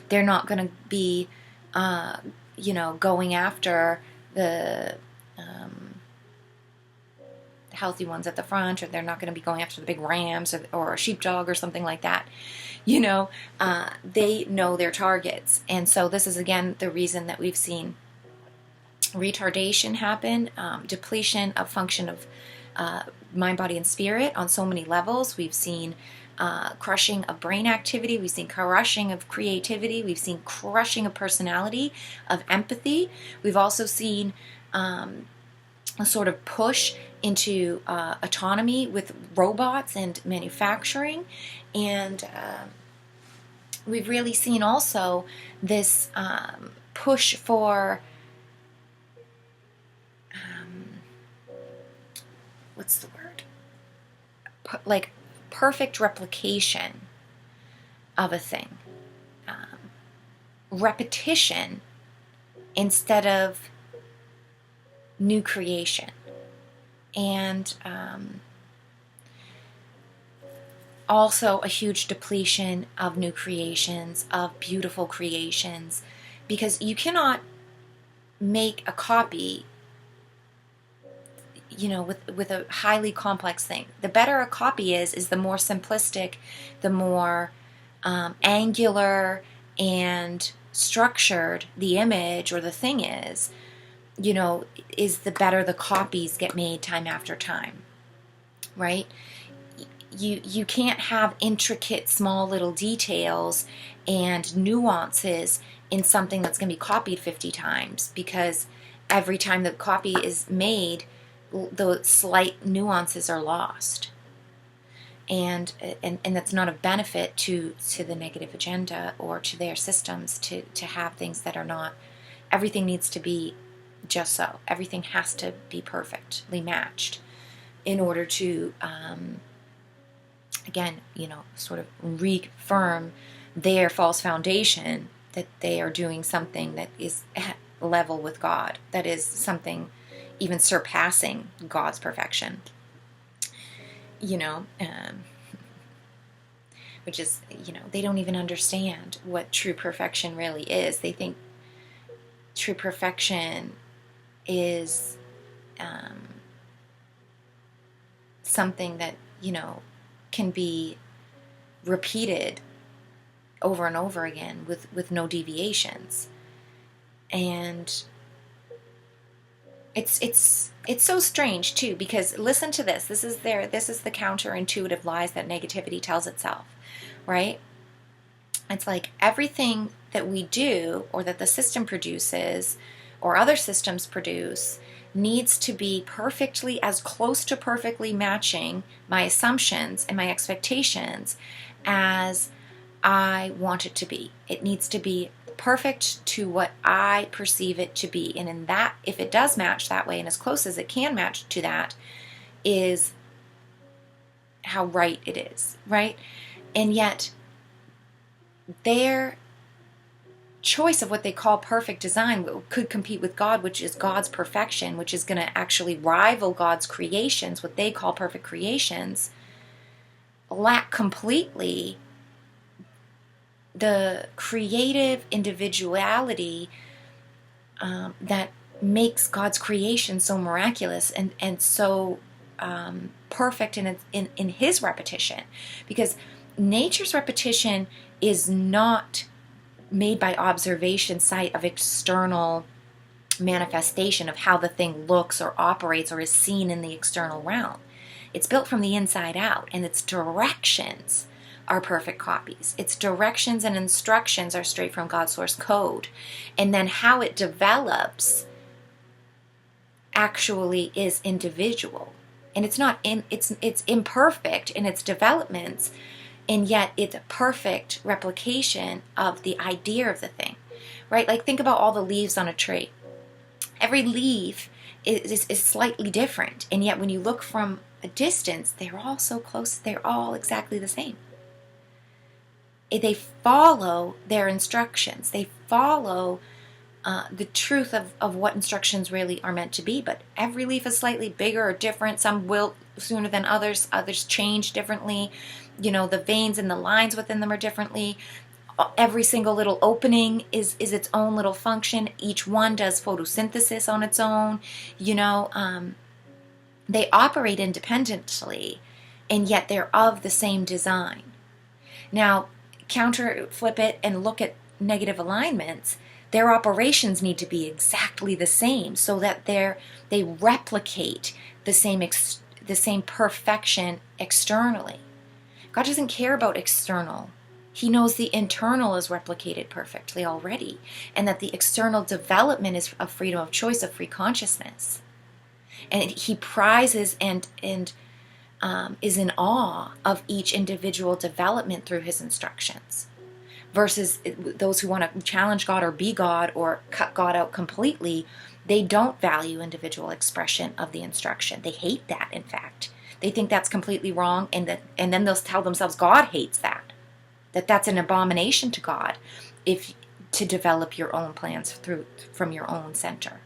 [SPEAKER 1] They're not going to be, going after the healthy ones at the front, or they're not going to be going after the big rams or a sheepdog or something like that. They know their targets. And so this is, again, the reason that we've seen retardation happen, depletion of function of mind, body, and spirit on so many levels. We've seen crushing of brain activity. We've seen crushing of creativity. We've seen crushing of personality, of empathy. We've also seen a sort of push into autonomy with robots and manufacturing. And we've really seen also this push for what's the word? Like perfect replication of a thing. Repetition instead of new creation. And also a huge depletion of new creations, of beautiful creations, because you cannot make a copy, with a highly complex thing. The better a copy is the more simplistic, the more angular and structured the image or the thing is the better the copies get made time after time, right? You can't have intricate small little details and nuances in something that's going to be copied 50 times, because every time the copy is made, the slight nuances are lost. And that's not a benefit to the negative agenda or to their systems to have things that are not. Everything needs to be just so. Everything has to be perfectly matched in order to, again, sort of reaffirm their false foundation that they are doing something that is at level with God, that is something even surpassing God's perfection. Which is, they don't even understand what true perfection really is. They think true perfection is something that, can be repeated over and over again with no deviations. And it's so strange too, because listen to this. This is the counterintuitive lies that negativity tells itself, right? It's like everything that we do or that the system produces or other systems produce needs to be perfectly, as close to perfectly matching my assumptions and my expectations as I want it to be. It needs to be perfect to what I perceive it to be. And in that, if it does match that way and as close as it can match to that, is how right it is, right? And yet, their choice of what they call perfect design could compete with God, which is God's perfection, which is going to actually rival God's creations, what they call perfect creations, lack completely the creative individuality that makes God's creation so miraculous and so perfect in His repetition. Because nature's repetition is not made by observation, sight of external manifestation of how the thing looks or operates or is seen in the external realm. It's built from the inside out, and its directions are perfect copies. Its directions and instructions are straight from God's source code. And then how it develops actually is individual. And it's imperfect in its developments, and yet it's a perfect replication of the idea of the thing, right? Like, think about all the leaves on a tree. Every leaf is slightly different, and yet when you look from a distance, they're all so close. They're all exactly the same. They follow their instructions. They follow the truth of what instructions really are meant to be. But every leaf is slightly bigger or different. Some wilt sooner than others. Others change differently. The veins and the lines within them are differently. Every single little opening is its own little function. Each one does photosynthesis on its own. They operate independently, and yet they're of the same design. Now, flip it and look at negative alignments. Their operations need to be exactly the same so that they replicate the same perfection externally. God doesn't care about external. He knows the internal is replicated perfectly already, and that the external development is of freedom of choice, of free consciousness. And He prizes and is in awe of each individual development through His instructions, versus those who want to challenge God or be God or cut God out completely. They don't value individual expression of the instruction. They hate that, in fact. They think that's completely wrong, and then they'll tell themselves God hates that. That's an abomination to God if to develop your own plans from your own center.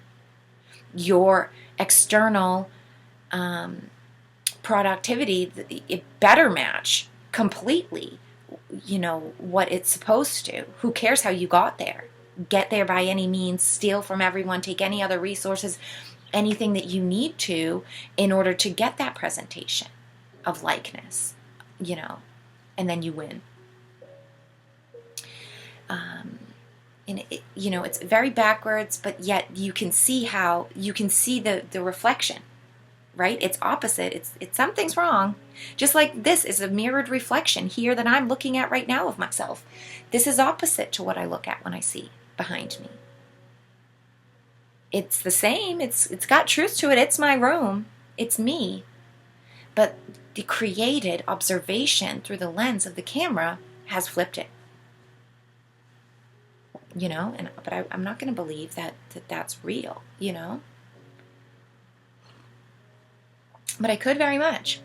[SPEAKER 1] Your external productivity, it better match completely, what it's supposed to. Who cares how you got there? Get there by any means, steal from everyone, take any other resources, anything that you need to in order to get that presentation of likeness, and then you win. And it's very backwards, but yet you can see the reflection, right? It's opposite. It's something's wrong. Just like this is a mirrored reflection here that I'm looking at right now of myself. This is opposite to what I look at when I see behind me. It's the same. It's got truth to it. It's my room. It's me. But the created observation through the lens of the camera has flipped it. But I'm not going to believe that's real, But I could very much,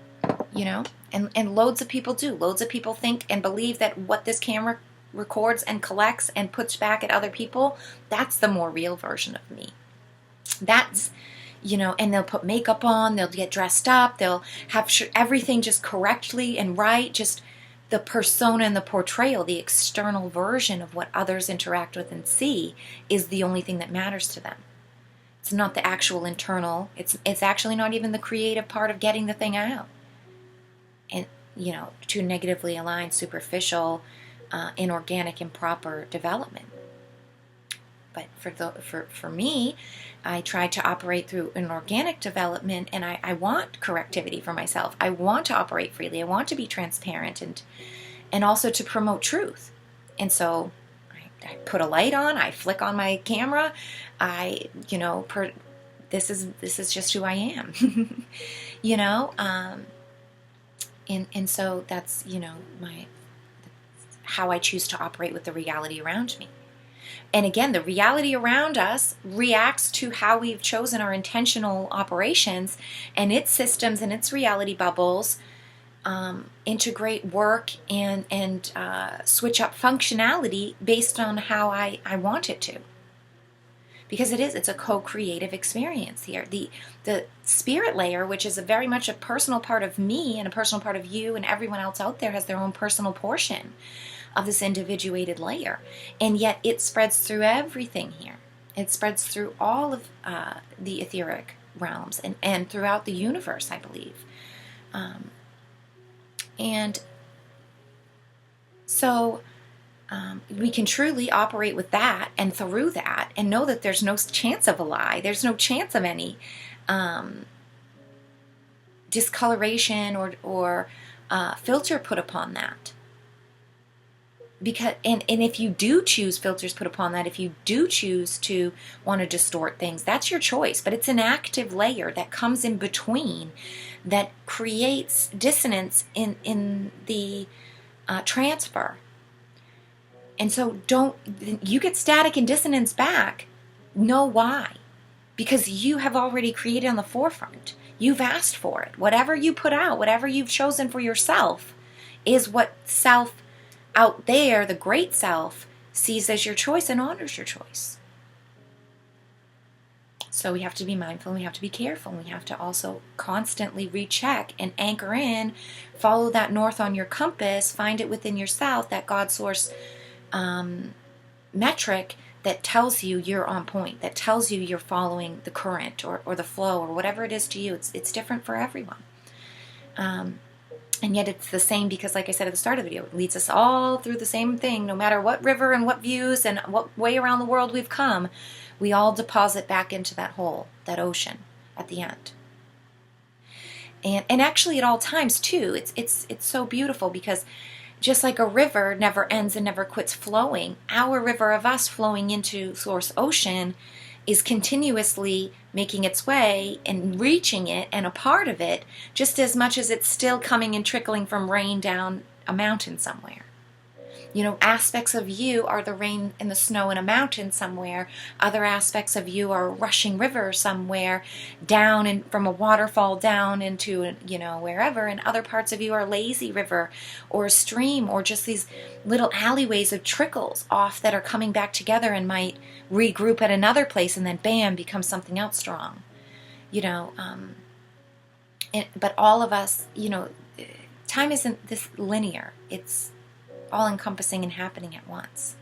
[SPEAKER 1] and loads of people do. Loads of people think and believe that what this camera records and collects and puts back at other people, that's the more real version of me. That's, and they'll put makeup on, they'll get dressed up, they'll have everything just correctly and right, just the persona and the portrayal, the external version of what others interact with and see is the only thing that matters to them. It's not the actual internal. It's actually not even the creative part of getting the thing out. And, to negatively align superficial, inorganic, improper development. But for me, I try to operate through an organic development, and I want correctivity for myself. I want to operate freely. I want to be transparent and also to promote truth. And so I put a light on. I flick on my camera. This is just who I am. And so that's how I choose to operate with the reality around me. And again, the reality around us reacts to how we've chosen our intentional operations, and its systems and its reality bubbles integrate work and switch up functionality based on how I want it to. Because it's a co-creative experience here. The spirit layer, which is very much a personal part of me and a personal part of you and everyone else out there, has their own personal portion of this individuated layer. And yet it spreads through everything here. It spreads through all of the etheric realms and throughout the universe, I believe. And so we can truly operate with that and through that and know that there's no chance of a lie. There's no chance of any discoloration or filter put upon that. Because and if you do choose filters put upon that, if you do choose to want to distort things, that's your choice. But it's an active layer that comes in between that creates dissonance in the transfer. And so you get static and dissonance back. Know why? Because you have already created on the forefront. You've asked for it. Whatever you put out, whatever you've chosen for yourself, is what self out there, the great self, sees as your choice and honors your choice. So we have to be mindful, and we have to be careful, and we have to also constantly recheck and anchor in, follow that north on your compass, find it within yourself, that God source metric that tells you you're on point, that tells you you're following the current or the flow or whatever it is to you. It's different for everyone. And yet it's the same because, like I said at the start of the video, it leads us all through the same thing. No matter what river and what views and what way around the world we've come, we all deposit back into that hole, that ocean at the end. And actually at all times too, it's so beautiful because just like a river never ends and never quits flowing, our river of us flowing into Source Ocean is continuously making its way and reaching it and a part of it just as much as it's still coming and trickling from rain down a mountain somewhere. Aspects of you are the rain and the snow in a mountain somewhere. Other aspects of you are a rushing river somewhere, down and from a waterfall down into, wherever. And other parts of you are a lazy river or a stream, or just these little alleyways of trickles off that are coming back together and might regroup at another place and then bam, become something else strong. But all of us, time isn't this linear. It's all encompassing and happening at once.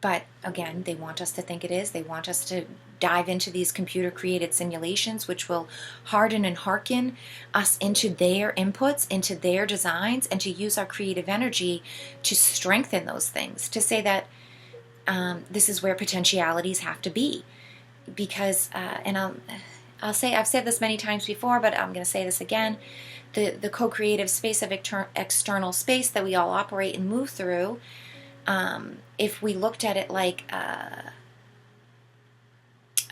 [SPEAKER 1] But again, they want us to think it is. They want us to dive into these computer-created simulations, which will harden and hearken us into their inputs, into their designs, and to use our creative energy to strengthen those things, to say that this is where potentialities have to be. Because, and I'll say, I've said this many times before, but I'm going to say this again, the co-creative space of external space that we all operate and move through, if we looked at it like a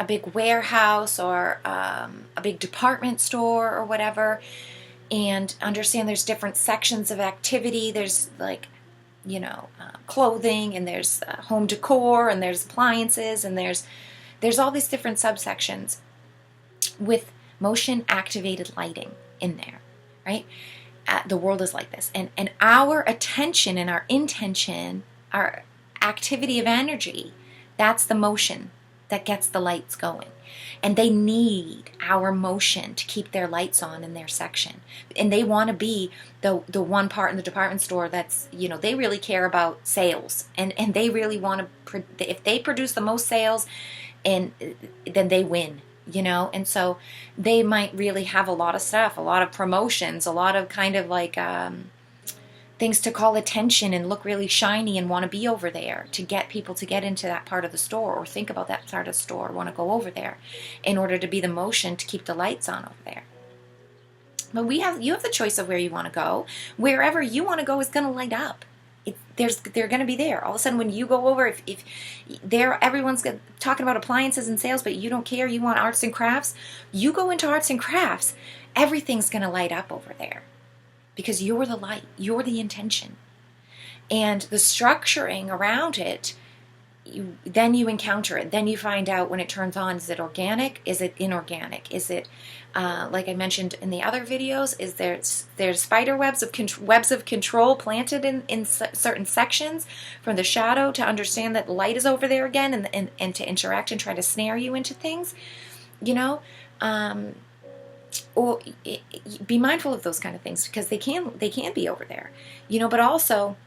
[SPEAKER 1] big warehouse or a big department store or whatever, and understand there's different sections of activity, there's like, clothing, and there's home decor, and there's appliances, and there's all these different subsections with motion activated lighting in there, right? The world is like this. And our attention and our intention, our activity of energy, that's the motion that gets the lights going. And they need our motion to keep their lights on in their section. And they want to be the one part in the department store that's, they really care about sales. And they really want to, if they produce the most sales, and then they win, and so they might really have a lot of stuff, a lot of promotions, a lot of kind of like things to call attention and look really shiny and want to be over there to get people to get into that part of the store or think about that part of the store, or want to go over there in order to be the motion to keep the lights on over there. But you have the choice of where you want to go. Wherever you want to go is going to light up. They're going to be there. All of a sudden, when you go over, if everyone's talking about appliances and sales, but you don't care, you want arts and crafts, you go into arts and crafts, everything's going to light up over there because you're the light, you're the intention. And the structuring around it, then you encounter it. Then you find out when it turns on, is it organic? Is it inorganic? Is it, like I mentioned in the other videos, is there's spider webs of control planted in certain sections from the shadow to understand that light is over there again, and to interact and try to snare you into things, or be mindful of those kind of things, because they can be over there, but also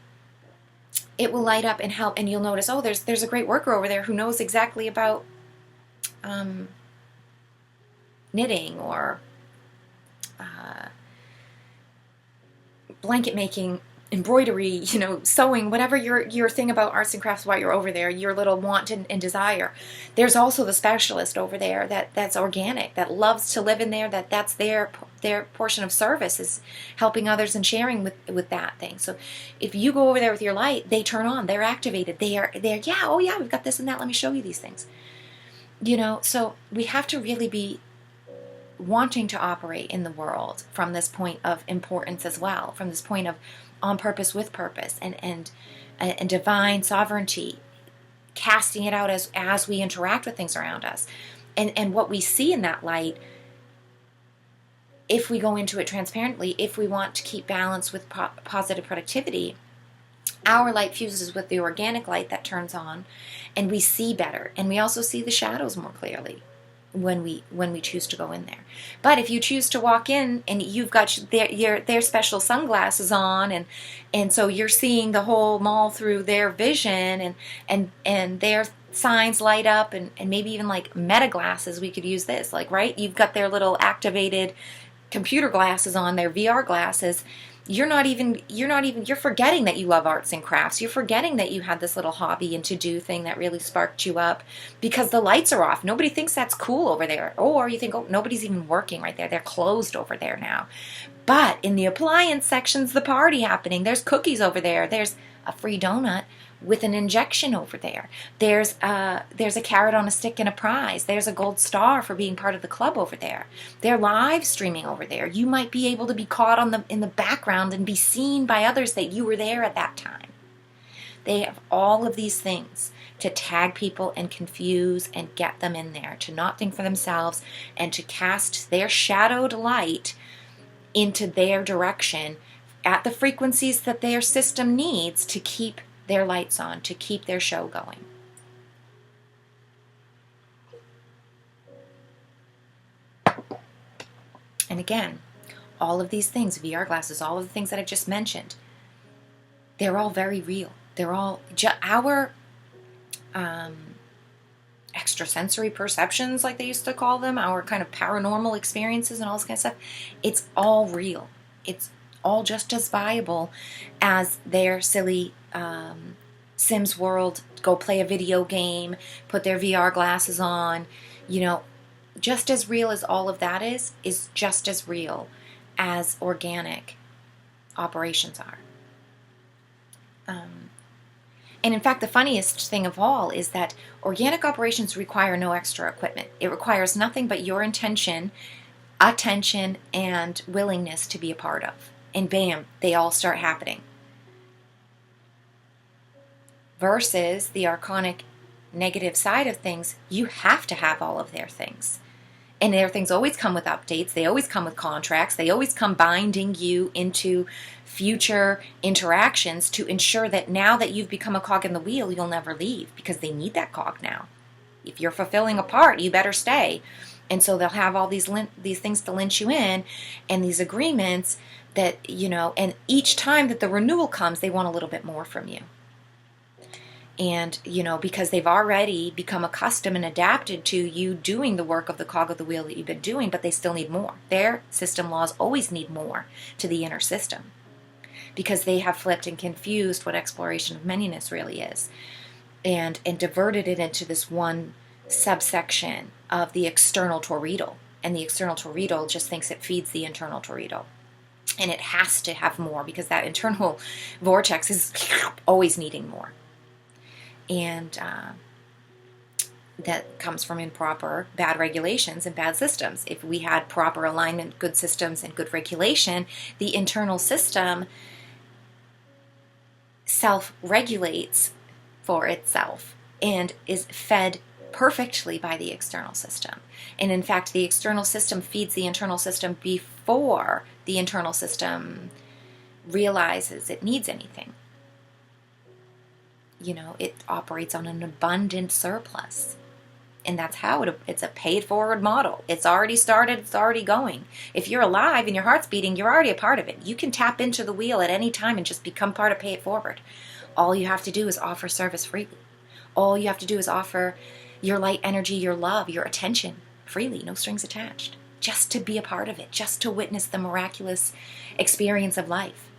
[SPEAKER 1] it will light up and help, and you'll notice, oh, there's a great worker over there who knows exactly about knitting or blanket making, embroidery, sewing, whatever your thing about arts and crafts while you're over there, your little want and desire. There's also the specialist over there that's organic, that loves to live in there, that's their portion of service is helping others and sharing with that thing. So if you go over there with your light, they turn on, they're activated, they're oh yeah, we've got this and that, let me show you these things. So we have to really be wanting to operate in the world from this point of importance as well, from this point of on purpose with purpose and divine sovereignty, casting it out as we interact with things around us. And what we see in that light, if we go into it transparently, if we want to keep balance with positive productivity, our light fuses with the organic light that turns on, and we see better. And we also see the shadows more clearly when we choose to go in there. But if you choose to walk in and you've got their special sunglasses on, and so you're seeing the whole mall through their vision, and their signs light up, and maybe even like meta glasses, we could use this, like, right? You've got their little activated computer glasses on, their VR glasses. You're forgetting that you love arts and crafts. You're forgetting that you had this little hobby and to-do thing that really sparked you up because the lights are off. Nobody thinks that's cool over there. Or you think, oh, nobody's even working right there. They're closed over there now. But in the appliance section's the party happening. There's cookies over there. There's a free donut. with an injection over there. There's a carrot on a stick and a prize. There's a gold star for being part of the club over there. They're live streaming over there. You might be able to be caught in the background and be seen by others that you were there at that time. They have all of these things to tag people and confuse and get them in there, to not think for themselves and to cast their shadowed light into their direction at the frequencies that their system needs to keep their lights on, to keep their show going. And again, all of these things, VR glasses, all of the things that I've just mentioned, they're all very real. They're all our extrasensory perceptions, like they used to call them, our kind of paranormal experiences and all this kind of stuff. It's all real. It's all just as viable as their silly Sims world, go play a video game, put their VR glasses on, just as real as all of that is just as real as organic operations are. And in fact, the funniest thing of all is that organic operations require no extra equipment. It requires nothing but your intention, attention, and willingness to be a part of. And bam, they all start happening. Versus the archonic negative side of things, you have to have all of their things. And their things always come with updates. They always come with contracts. They always come binding you into future interactions to ensure that now that you've become a cog in the wheel, you'll never leave, because they need that cog now. If you're fulfilling a part, you better stay. And so they'll have all these things to lynch you in, and these agreements that, and each time that the renewal comes, they want a little bit more from you. And, because they've already become accustomed and adapted to you doing the work of the cog of the wheel that you've been doing, but they still need more. Their system laws always need more to the inner system, because they have flipped and confused what exploration of manyness really is, and diverted it into this one subsection of the external torriedal. And the external torriedal just thinks it feeds the internal torriedal. And it has to have more, because that internal vortex is always needing more. And that comes from improper, bad regulations and bad systems. If we had proper alignment, good systems, and good regulation, the internal system self-regulates for itself and is fed perfectly by the external system. And in fact, the external system feeds the internal system before the internal system realizes it needs anything. It operates on an abundant surplus. And that's how it's a paid-forward model. It's already started. It's already going. If you're alive and your heart's beating, you're already a part of it. You can tap into the wheel at any time and just become part of Pay It Forward. All you have to do is offer service freely. All you have to do is offer your light energy, your love, your attention freely, no strings attached, just to be a part of it, just to witness the miraculous experience of life.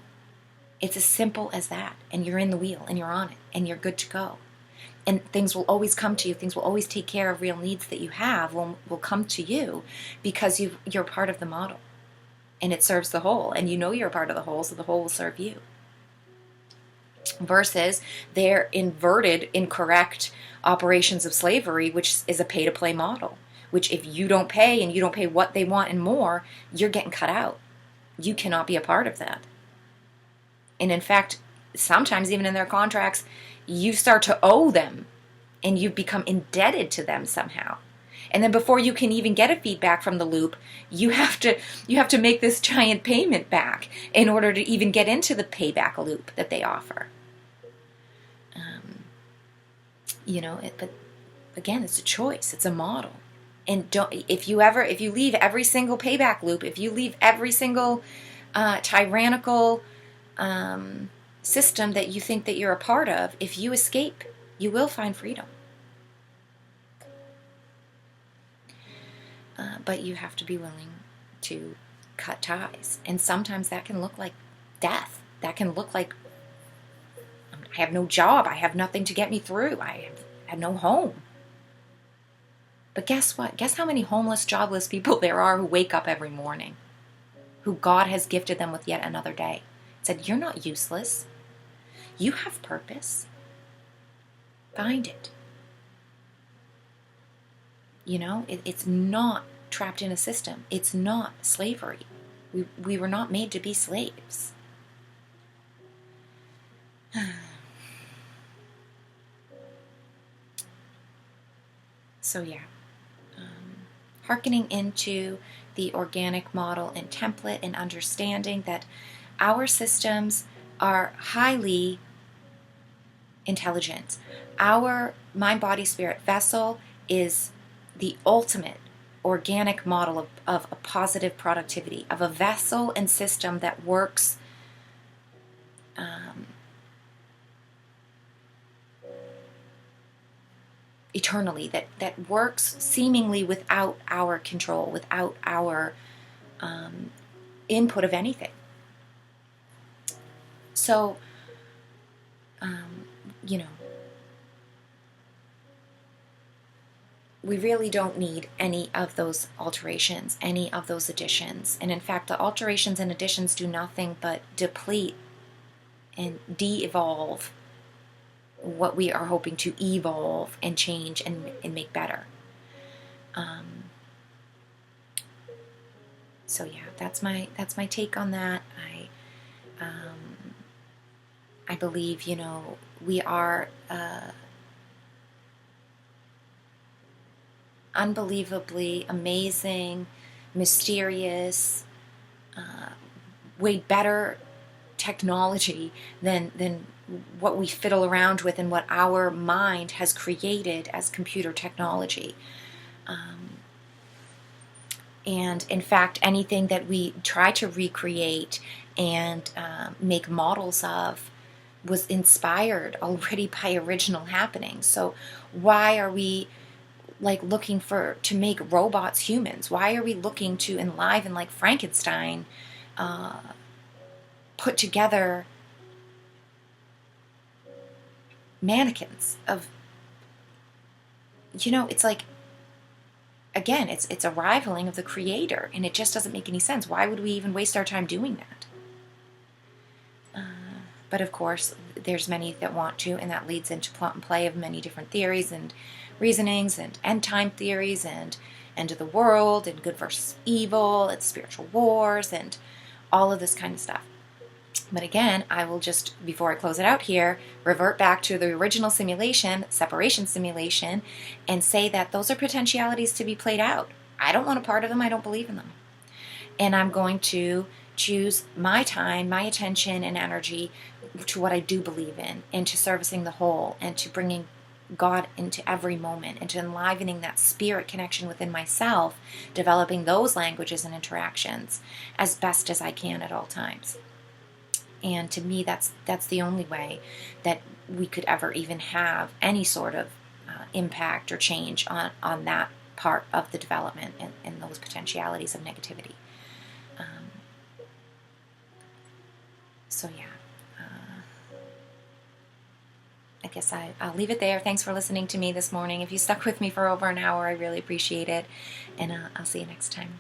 [SPEAKER 1] It's as simple as that. And you're in the wheel, and you're on it, and you're good to go. And things will always come to you. Things will always take care of real needs that you have will come to you, because you're part of the model. And it serves the whole. And you're a part of the whole, so the whole will serve you. Versus their inverted, incorrect operations of slavery, which is a pay-to-play model. Which if you don't pay, and you don't pay what they want and more, you're getting cut out. You cannot be a part of that. And in fact, sometimes even in their contracts, you start to owe them, and you become indebted to them somehow. And then before you can even get a feedback from the loop, you have to make this giant payment back in order to even get into the payback loop that they offer. But again, it's a choice. It's a model. And if you leave every single payback loop, if you leave every single tyrannical system that you think that you're a part of, if you escape, you will find freedom. But you have to be willing to cut ties. And sometimes that can look like death. That can look like, I have no job. I have nothing to get me through. I have no home. But guess what? Guess how many homeless, jobless people there are who wake up every morning, who God has gifted them with yet another day. Said, you're not useless. You have purpose. Find it. You know, it's not trapped in a system. It's not slavery. We were not made to be slaves. So yeah, hearkening into the organic model and template and understanding that our systems are highly intelligent. Our mind, body, spirit vessel is the ultimate organic model of a positive productivity, of a vessel and system that works eternally, that works seemingly without our control, without our input of anything. So, you know, we really don't need any of those alterations, any of those additions. And in fact, the alterations and additions do nothing but deplete and de-evolve what we are hoping to evolve and change and make better. So yeah, that's my take on that. I believe, you know, we are unbelievably amazing, mysterious, way better technology than what we fiddle around with and what our mind has created as computer technology. And in fact, anything that we try to recreate and make models of was inspired already by original happenings. So why are we like looking to make robots humans? Why are we looking to enliven, like Frankenstein, put together mannequins of, you know, it's like, again, it's a rivaling of the creator, and it just doesn't make any sense. Why would we even waste our time doing that? But of course, there's many that want to, and that leads into plot and play of many different theories and reasonings and end time theories and end of the world and good versus evil and spiritual wars and all of this kind of stuff. But again, I will just, before I close it out here, revert back to the original simulation, separation simulation, and say that those are potentialities to be played out. I don't want a part of them. I don't believe in them. And I'm going to choose my time, my attention, and energy to what I do believe in, and to servicing the whole, and to bringing God into every moment, and to enlivening that spirit connection within myself, developing those languages and interactions as best as I can at all times. And to me, that's the only way that we could ever even have any sort of impact or change on that part of the development and those potentialities of negativity. So yeah, I guess I'll leave it there. Thanks for listening to me this morning. If you stuck with me for over an hour, I really appreciate it. And I'll see you next time.